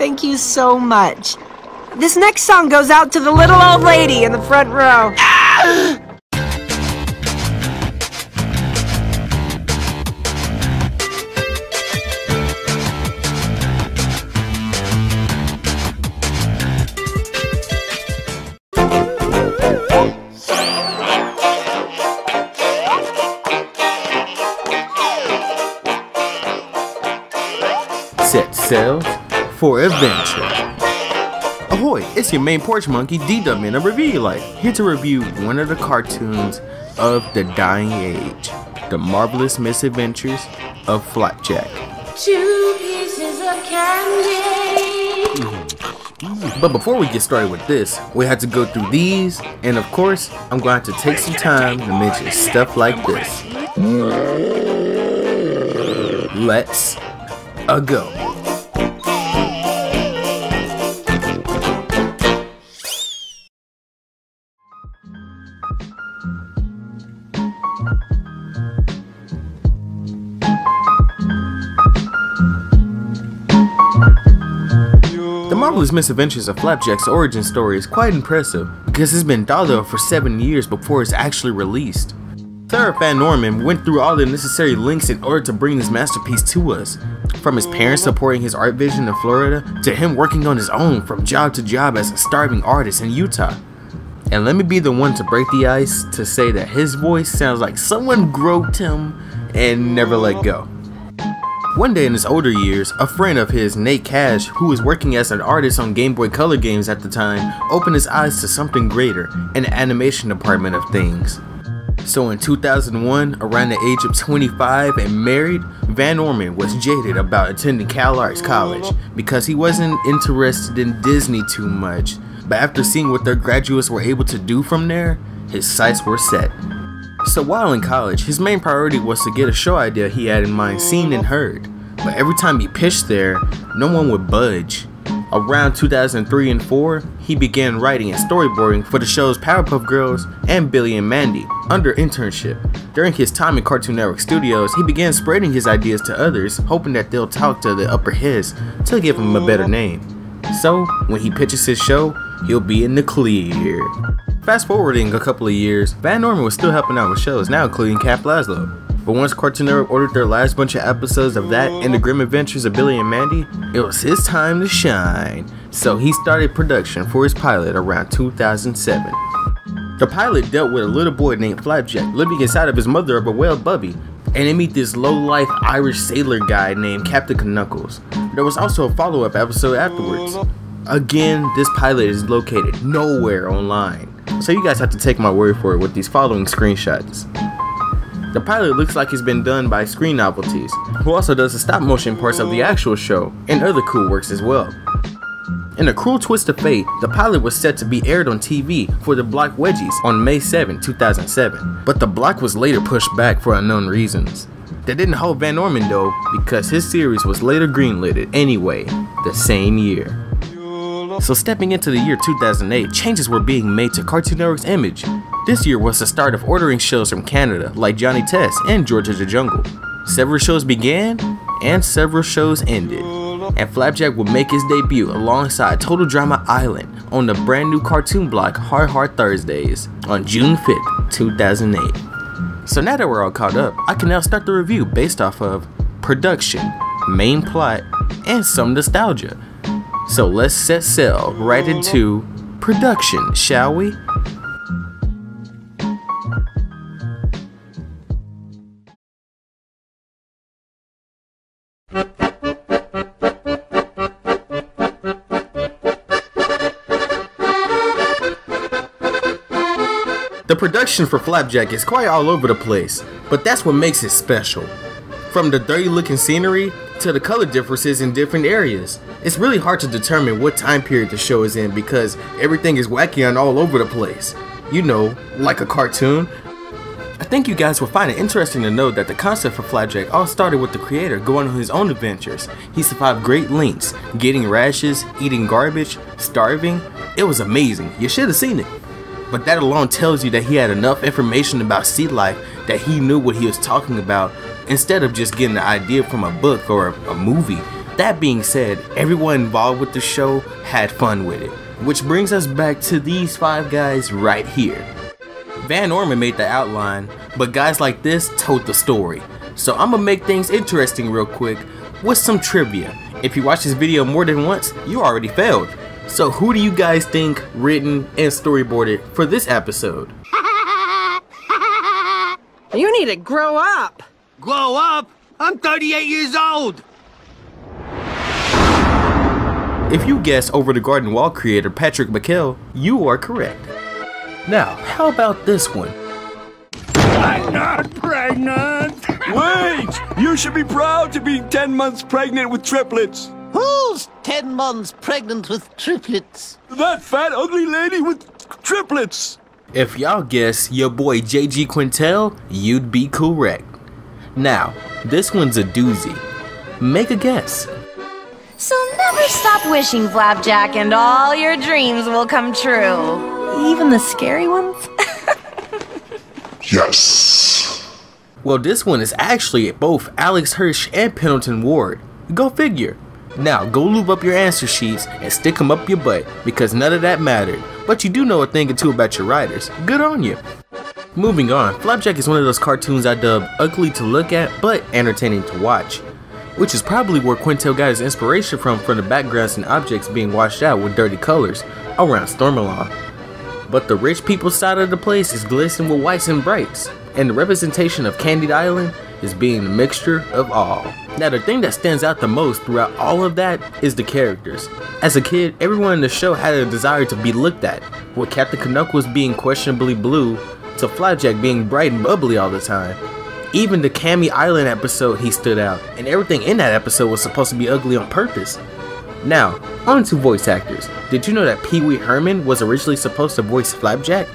Thank you so much. This next song goes out to the little old lady in the front row. Set sail for adventure. Ahoy, it's your main porch monkey, D-Dubman of ReviewYaLife, here to review one of the cartoons of the dying age, The Marvelous Misadventures of Flapjack. 2 pieces of candy. But before we get started with this, we have to go through these, and of course, I'm going to take some time to mention stuff like this. Let's go. The Marvelous Misadventures of Flapjack's origin story is quite impressive because it's been thought of for 7 years before it's actually released. Thurop Van Orman went through all the necessary links in order to bring this masterpiece to us. From his parents supporting his art vision in Florida, to him working on his own from job to job as a starving artist in Utah. And let me be the one to break the ice to say that his voice sounds like someone groped him and never let go. One day in his older years, a friend of his, Nate Cash, who was working as an artist on Game Boy Color games at the time, opened his eyes to something greater in the animation department of things. So in 2001, around the age of 25 and married, Van Orman was jaded about attending Cal Arts College because he wasn't interested in Disney too much. But after seeing what their graduates were able to do from there, his sights were set. So while in college, his main priority was to get a show idea he had in mind seen and heard. But every time he pitched there, no one would budge. Around 2003 and 4, he began writing and storyboarding for the shows Powerpuff Girls and Billy and Mandy under internship. During his time in Cartoon Network Studios, he began spreading his ideas to others, hoping that they'll talk to the upper heads to give him a better name. So, when he pitches his show, he'll be in the clear. Fast forwarding a couple of years, Van Orman was still helping out with shows, now including Camp Lazlo. But once Cartoon Network ordered their last bunch of episodes of that and the grim adventures of Billy and Mandy, it was his time to shine. So he started production for his pilot around 2007. The pilot dealt with a little boy named Flapjack living inside of his mother of a whale, Bubbie, and they meet this low-life Irish sailor guy named Captain Knuckles. There was also a follow-up episode afterwards. Again, this pilot is located nowhere online, so you guys have to take my word for it with these following screenshots. The pilot looks like it's been done by Screen Novelties, who also does the stop motion parts of the actual show and other cool works as well. In a cruel twist of fate, the pilot was set to be aired on TV for the block Wedgies on May 7, 2007, but the block was later pushed back for unknown reasons. That didn't hold Van Orman though, because his series was later greenlit anyway, the same year. So stepping into the year 2008, changes were being made to Cartoon Network's image. This year was the start of ordering shows from Canada like Johnny Test and George of the Jungle. Several shows began and several shows ended. And Flapjack would make his debut alongside Total Drama Island on the brand new cartoon block Hard Thursdays on June 5th, 2008. So now that we're all caught up, I can now start the review based off of production, main plot, and some nostalgia. So let's set sail right into production, shall we? The production for Flapjack is quite all over the place, but that's what makes it special. From the dirty looking scenery to the color differences in different areas. It's really hard to determine what time period the show is in because everything is wacky and all over the place. You know, like a cartoon. I think you guys will find it interesting to know that the concept for Flapjack all started with the creator going on his own adventures. He survived great lengths, getting rashes, eating garbage, starving. It was amazing. You should have seen it. But that alone tells you that he had enough information about sea life that he knew what he was talking about instead of just getting the idea from a book or a movie. That being said, everyone involved with the show had fun with it. Which brings us back to these 5 guys right here. Van Orman made the outline, but guys like this told the story. So I'm gonna make things interesting real quick with some trivia. If you watch this video more than once, you already failed. So who do you guys think written and storyboarded for this episode? You need to grow up. Grow up? I'm 38 years old. If you guessed Over the Garden Wall creator Patrick McKell, you are correct. Now, how about this one? I'm not pregnant. Wait! You should be proud to be 10 months pregnant with triplets. Who's 10 months pregnant with triplets? That fat, ugly lady with triplets. If y'all guess your boy JG Quintel, you'd be correct. Now, this one's a doozy. Make a guess. So never stop wishing, Flapjack, and all your dreams will come true. Even the scary ones? Yes. Well, this one is actually both Alex Hirsch and Pendleton Ward. Go figure. Now, go lube up your answer sheets and stick them up your butt, because none of that mattered. But you do know a thing or two about your writers. Good on you. Moving on, Flapjack is one of those cartoons I dub ugly to look at, but entertaining to watch. Which is probably where Quintel got his inspiration from the backgrounds and objects being washed out with dirty colors around Stormalong. But the rich people side of the place is glistening with whites and brights, and the representation of Candied Island is being a mixture of all. Now the thing that stands out the most throughout all of that is the characters. As a kid, everyone in the show had a desire to be looked at, with Captain Knuckles being questionably blue, to Flapjack being bright and bubbly all the time. Even the Candied Island episode he stood out, and everything in that episode was supposed to be ugly on purpose. Now, on to voice actors. Did you know that Pee Wee Herman was originally supposed to voice Flapjack?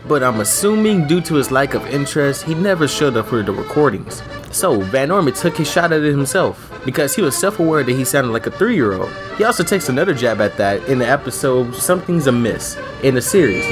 But I'm assuming due to his lack of interest, he never showed up for the recordings. So Van Orman took his shot at it himself, because he was self-aware that he sounded like a 3-year-old. He also takes another jab at that in the episode Something's Amiss in the series.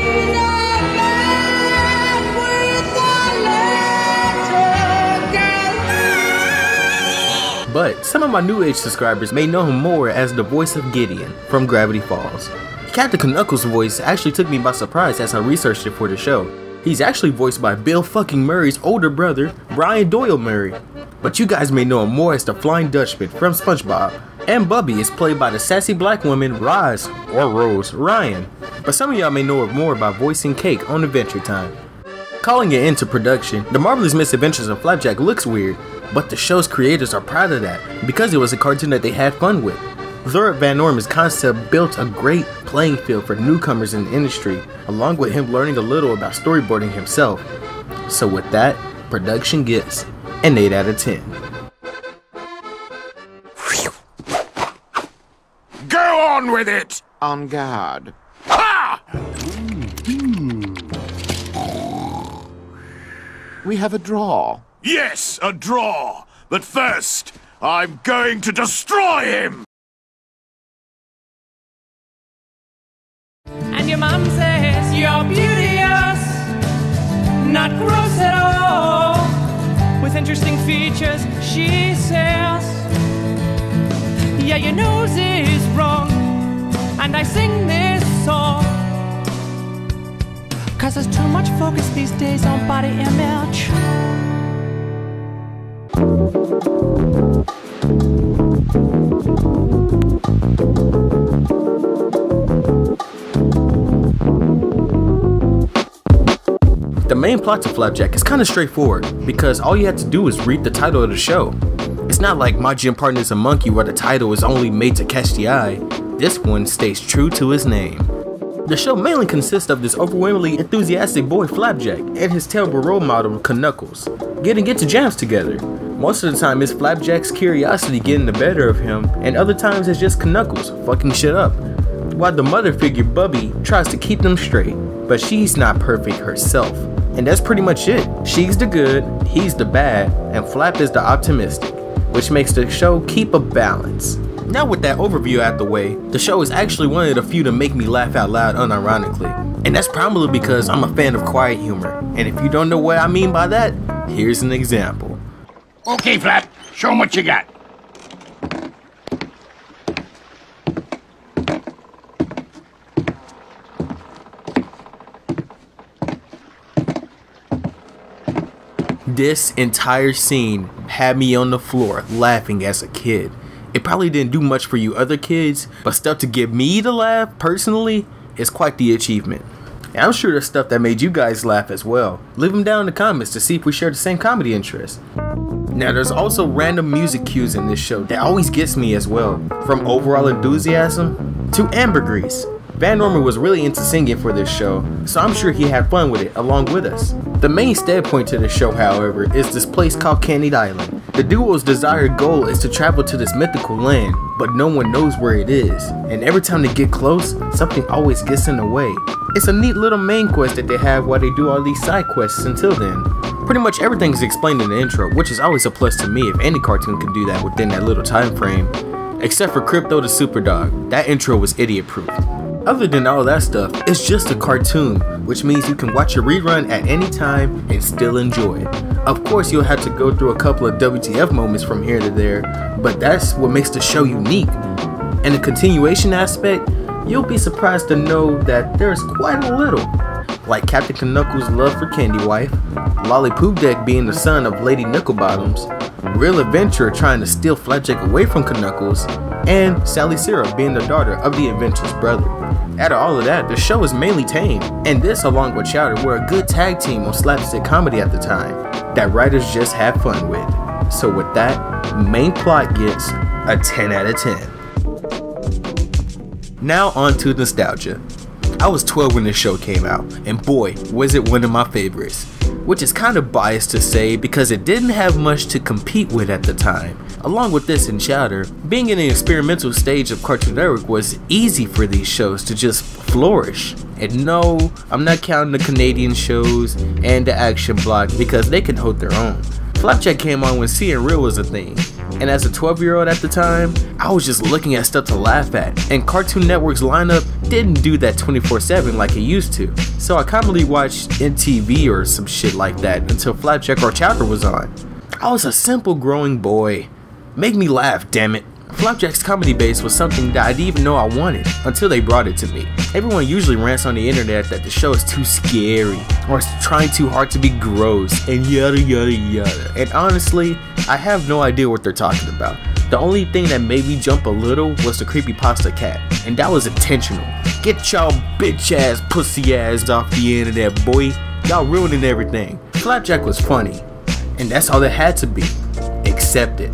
But some of my new age subscribers may know him more as the voice of Gideon from Gravity Falls. Captain Knuckles' voice actually took me by surprise as I researched it for the show. He's actually voiced by Bill fucking Murray's older brother, Brian Doyle-Murray. But you guys may know him more as the Flying Dutchman from SpongeBob. And Bubbie is played by the sassy black woman Roz, or Rose, Ryan. But some of y'all may know her more by voicing Cake on Adventure Time. Calling it into production, The Marvelous Misadventures of Flapjack looks weird, but the show's creators are proud of that, because it was a cartoon that they had fun with. Thurop Van Orman's concept built a great playing field for newcomers in the industry, along with him learning a little about storyboarding himself. So with that, production gets an 8 out of 10. Go on with it! On guard. Ha! We have a draw. Yes, a draw. But first, I'm going to destroy him! And your mom says you're beauteous, not gross at all, with interesting features, she says. Yeah, your nose is wrong, and I sing this song, 'cause there's too much focus these days on body image. The main plot to Flapjack is kinda straightforward, because all you have to do is read the title of the show. It's not like My Gym Partner's a Monkey where the title is only made to catch the eye. This one stays true to his name. The show mainly consists of this overwhelmingly enthusiastic boy Flapjack and his terrible role model Knuckles getting into jams together. Most of the time it's Flapjack's curiosity getting the better of him, and other times it's just Knuckles fucking shit up, while the mother figure Bubbie tries to keep them straight, but she's not perfect herself. And that's pretty much it. She's the good, he's the bad, and Flap is the optimistic, which makes the show keep a balance. Now with that overview out the way, the show is actually one of the few to make me laugh out loud unironically. And that's probably because I'm a fan of quiet humor. And if you don't know what I mean by that, here's an example. Okay, Flap, show 'em what you got. This entire scene had me on the floor laughing as a kid. It probably didn't do much for you other kids, but stuff to get me to laugh personally is quite the achievement. And I'm sure there's stuff that made you guys laugh as well. Leave them down in the comments to see if we share the same comedy interests. Now there's also random music cues in this show that always gets me as well. From overall enthusiasm to ambergris. Van Orman was really into singing for this show, so I'm sure he had fun with it along with us. The main standpoint to the show, however, is this place called Candied Island. The duo's desired goal is to travel to this mythical land, but no one knows where it is, and every time they get close, something always gets in the way. It's a neat little main quest that they have while they do all these side quests until then. Pretty much everything is explained in the intro, which is always a plus to me if any cartoon can do that within that little time frame. Except for Crypto the Superdog, that intro was idiot proof. Other than all that stuff, it's just a cartoon, which means you can watch a rerun at any time and still enjoy it. Of course, you'll have to go through a couple of WTF moments from here to there, but that's what makes the show unique. And the continuation aspect, you'll be surprised to know that there's quite a little. Like Captain Knuckles' love for Candy Wife, Lollipop Deck being the son of Lady Nickelbottoms, Real Adventurer trying to steal Flapjack away from Knuckles, and Sally Syrup being the daughter of the Adventurer's brother. Out of all of that, the show is mainly tame, and this along with Chowder were a good tag team on slapstick comedy at the time, that writers just had fun with. So with that, main plot gets a 10 out of 10. Now on to nostalgia. I was 12 when this show came out, and boy, was it one of my favorites. Which is kind of biased to say because it didn't have much to compete with at the time. Along with this and Chowder, being in the experimental stage of Cartoon Network was easy for these shows to just flourish. And no, I'm not counting the Canadian shows and the Action Block because they can hold their own. Flapjack came on when seeing real was a thing, and as a 12-year-old at the time, I was just looking at stuff to laugh at, and Cartoon Network's lineup didn't do that 24/7 like it used to, so I commonly watched MTV or some shit like that until Flapjack or Chowder was on. I was a simple growing boy. Make me laugh, damn it. Flapjack's comedy base was something that I didn't even know I wanted until they brought it to me. Everyone usually rants on the internet that the show is too scary or it's trying too hard to be gross and yada yada yada. And honestly, I have no idea what they're talking about. The only thing that made me jump a little was the creepypasta cat, and that was intentional. Get y'all bitch ass pussy ass off the internet, boy. Y'all ruining everything. Flapjack was funny, and that's all it had to be. Accept it.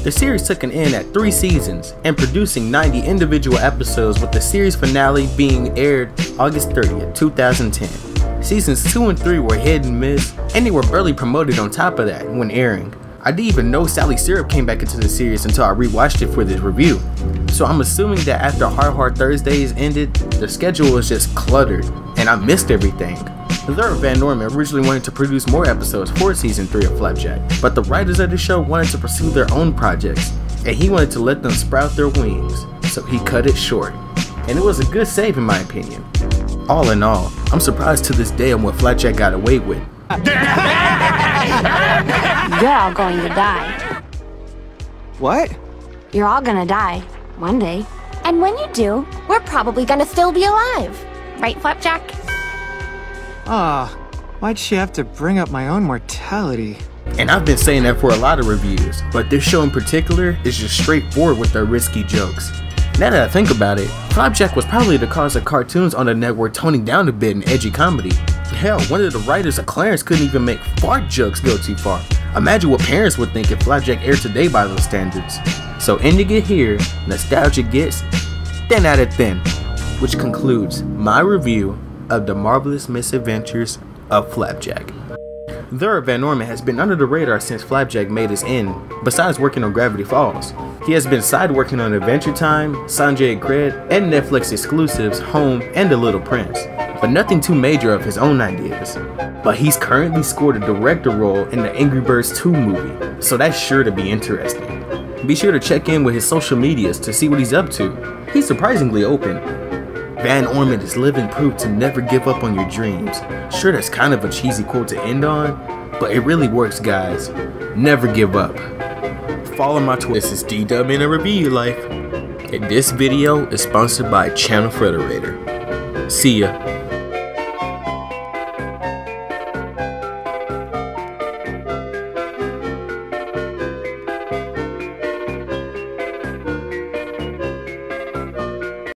The series took an end at 3 seasons and producing 90 individual episodes, with the series finale being aired August 30th, 2010. Seasons 2 and 3 were hit and miss, and they were barely promoted on top of that when airing. I didn't even know Sally Syrup came back into the series until I rewatched it for this review. So I'm assuming that after Hard Thursdays ended, the schedule was just cluttered and I missed everything. Thurop Van Orman originally wanted to produce more episodes for season 3 of Flapjack, but the writers of the show wanted to pursue their own projects, and he wanted to let them sprout their wings, so he cut it short. And it was a good save in my opinion. All in all, I'm surprised to this day on what Flapjack got away with. You're all going to die. What? You're all gonna die. One day. And when you do, we're probably gonna still be alive. Right, Flapjack? Why'd she have to bring up my own mortality? And I've been saying that for a lot of reviews, but this show in particular is just straightforward with their risky jokes. Now that I think about it, Flapjack was probably the cause of cartoons on the network toning down a bit in edgy comedy. Hell, one of the writers of Clarence couldn't even make fart jokes go too far. Imagine what parents would think if Flapjack aired today by those standards. So ending it here, nostalgia gets 10 out of 10, which concludes my review of the Marvelous Misadventures of Flapjack. Thurop Van Orman has been under the radar since Flapjack made his end, besides working on Gravity Falls. He has been side working on Adventure Time, Sanjay and Cred, and Netflix exclusives Home and The Little Prince, but nothing too major of his own ideas. But he's currently scored a director role in the Angry Birds 2 movie, so that's sure to be interesting. Be sure to check in with his social medias to see what he's up to. He's surprisingly open. Van Orman is living proof to never give up on your dreams. Sure, that's kind of a cheesy quote to end on, but it really works, guys. Never give up. Follow my Twitter. This is D-Dub in a ReviewYaLife, and this video is sponsored by Channel Frederator. See ya.